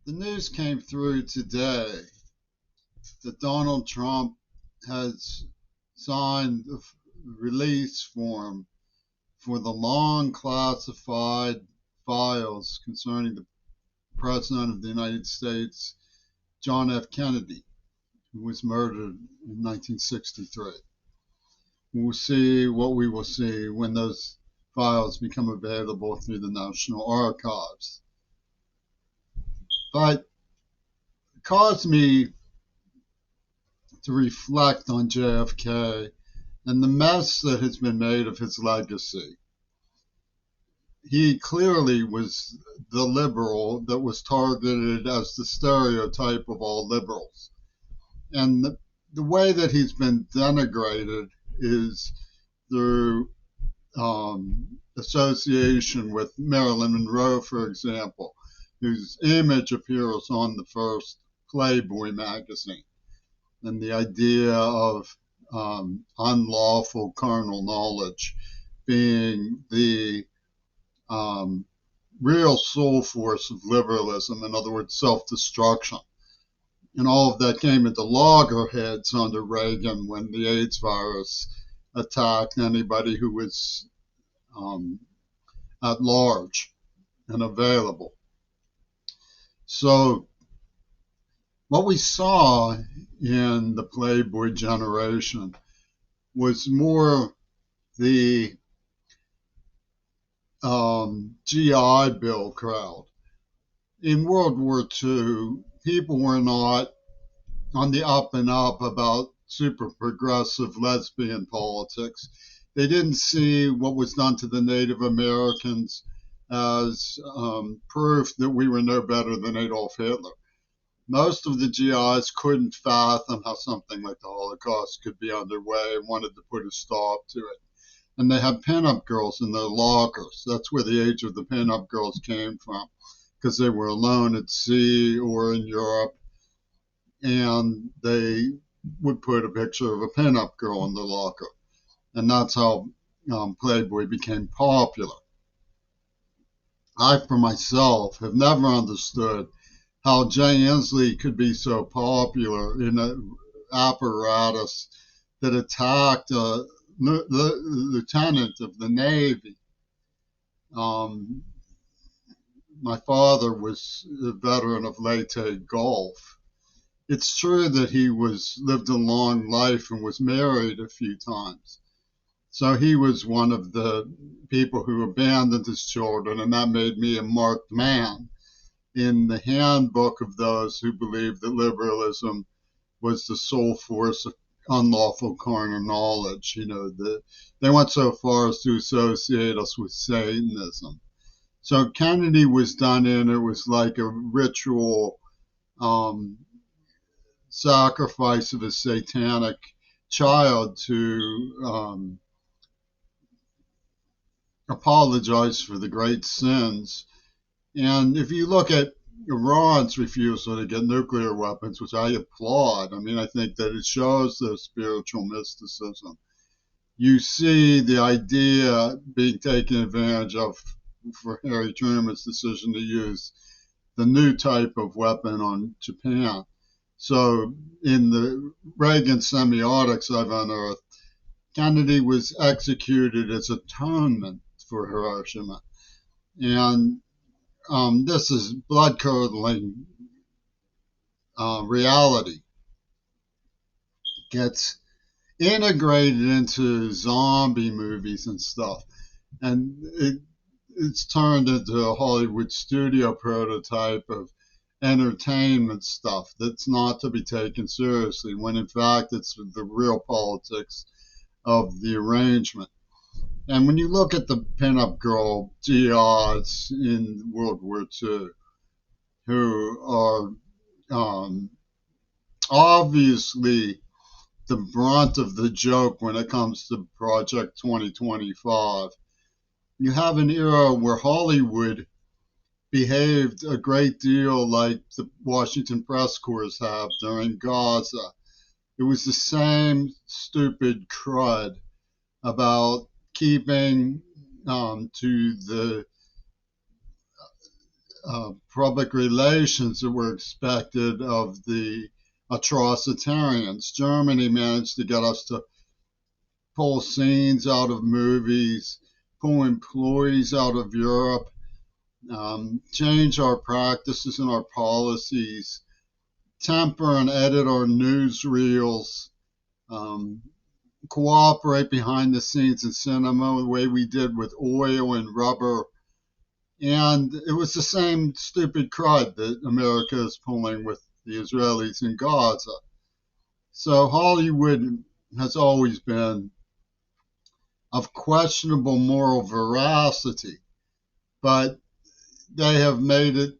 The news came through today that Donald Trump has signed the release form for the long classified files concerning the President of the United States, John F. Kennedy, who was murdered in 1963. We'll see what we will see when those files become available through the National Archives. But it caused me to reflect on JFK and the mess that has been made of his legacy. He clearly was the liberal that was targeted as the stereotype of all liberals. And the way that he's been denigrated is through association with Marilyn Monroe, for example, whose image appears on the first Playboy magazine. And the idea of unlawful carnal knowledge being the um, real soul force of liberalism, in other words, self destruction. And all of that came into loggerheads under Reagan when the AIDS virus attacked anybody who was um, at large and available. So, what we saw in the Playboy generation was more the GI Bill crowd. In World War II, people were not on the up and up about super progressive lesbian politics. They didn't see what was done to the Native Americans as proof that we were no better than Adolf Hitler. Most of the GIs couldn't fathom how something like the Holocaust could be underway and wanted to put a stop to it. And they had pinup girls in their lockers. That's where the age of the pinup girls came from, because they were alone at sea or in Europe, and they would put a picture of a pinup girl in their locker. And that's how Playboy became popular. I, for myself, have never understood how Jay Inslee could be so popular in an apparatus that attacked a lieutenant of the Navy. Um, my father was a veteran of Leyte Gulf. It's true that he was lived a long life and was married a few times. So he was one of the people who abandoned his children, and that made me a marked man in the handbook of those who believed that liberalism was the sole force of unlawful carnal knowledge. They went so far as to associate us with Satanism. So Kennedy was done in, it was like a ritual um, sacrifice of a satanic child to apologize for the great sins. And if you look at Iran's refusal to get nuclear weapons, which I applaud, I mean, I think that it shows their spiritual mysticism. You see the idea being taken advantage of for Harry Truman's decision to use the new type of weapon on Japan. So, in the Reagan semiotics I've unearthed, Kennedy was executed as atonement for Hiroshima. And this is blood curdling reality gets integrated into zombie movies and stuff. And it's turned into a Hollywood studio prototype of entertainment stuff that's not to be taken seriously, when in fact it's the real politics of the arrangement. And when you look at the pinup girl GIs in World War II, who are um, obviously the brunt of the joke when it comes to Project 2025, you have an era where Hollywood behaved a great deal like the Washington press corps have during Gaza. It was the same stupid crud about keeping to the public relations that were expected of the atrocitarians. Germany managed to get us to pull scenes out of movies, pull employees out of Europe, change our practices and our policies, temper and edit our newsreels, um, cooperate behind the scenes in cinema the way we did with oil and rubber. And it was the same stupid crud that America is pulling with the Israelis in Gaza. So Hollywood has always been of questionable moral veracity, but they have made it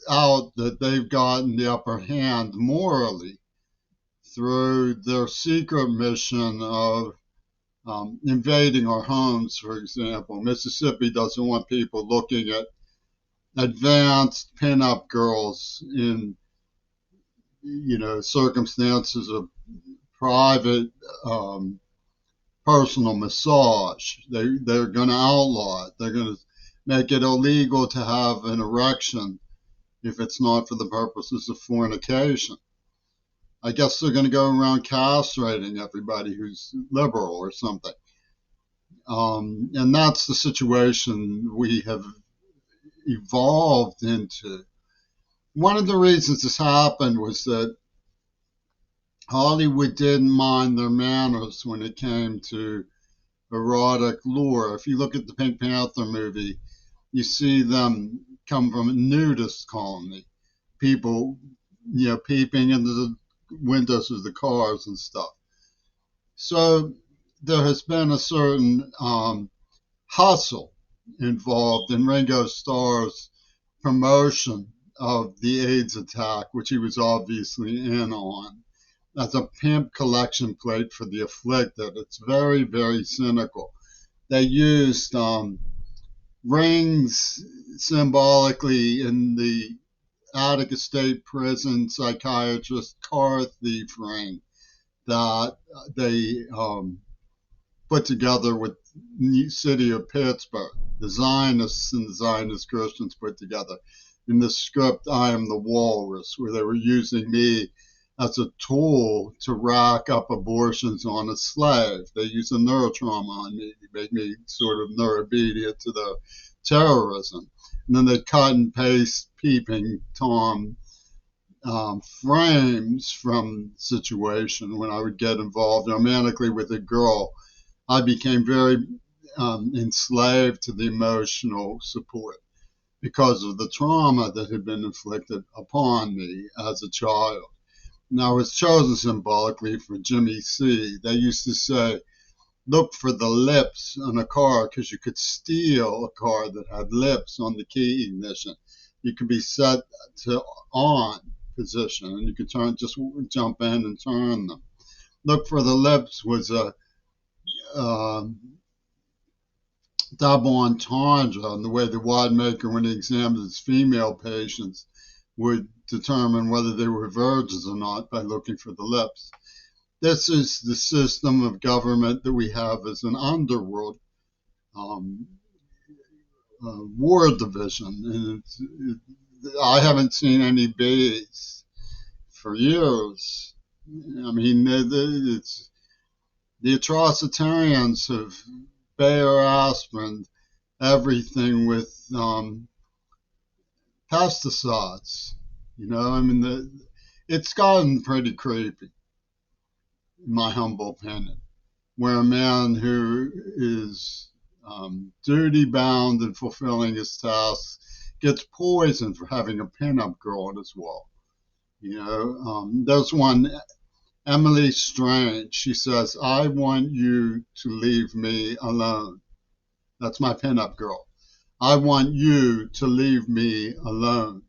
out that they've gotten the upper hand morally through their secret mission of invading our homes, for example. Mississippi doesn't want people looking at advanced pinup girls in, circumstances of private personal massage. They're going to outlaw it. They're going to make it illegal to have an erection if it's not for the purposes of fornication. I guess they're going to go around castrating everybody who's liberal or something. And that's the situation we have evolved into. One of the reasons this happened was that Hollywood didn't mind their manners when it came to erotic lure. If you look at the Pink Panther movie, you see them come from a nudist colony, people, peeping into the windows of the cars and stuff. So there has been a certain hustle involved in Ringo Starr's promotion of the AIDS attack, which he was obviously in on, as a pimp collection plate for the afflicted. It's very, very cynical. They used rings symbolically in the Attica State Prison psychiatrist car thief ring that they put together with the city of Pittsburgh. The Zionists and the Zionist Christians put together in the script I Am the Walrus, where they were using me as a tool to rack up abortions on a slave. They used a neurotrauma on me to make me sort of neuroobedient to their terrorism. And then they cut and paste peeping Tom frames from the situation when I would get involved romantically with a girl. I became very enslaved to the emotional support because of the trauma that had been inflicted upon me as a child. Now, it was chosen symbolically for Jimmy C. They used to say, look for the lips on a car because you could steal a car that had lips on the key ignition. You could be set to on position and you could just jump in and turn them. Look for the lips was a double entendre in the way the widemaker, when he examined his female patients, would determine whether they were virgins or not by looking for the lips. This is the system of government that we have as an underworld war division. And I haven't seen any base for years. I mean, it's the atrocitarians have Bayer aspirin everything with pesticides. I mean, it's gotten pretty creepy, in my humble opinion, where a man who is duty bound and fulfilling his tasks gets poisoned for having a pinup girl at his wall. There's one, Emily Strange. She says, I want you to leave me alone. That's my pinup girl. I want you to leave me alone.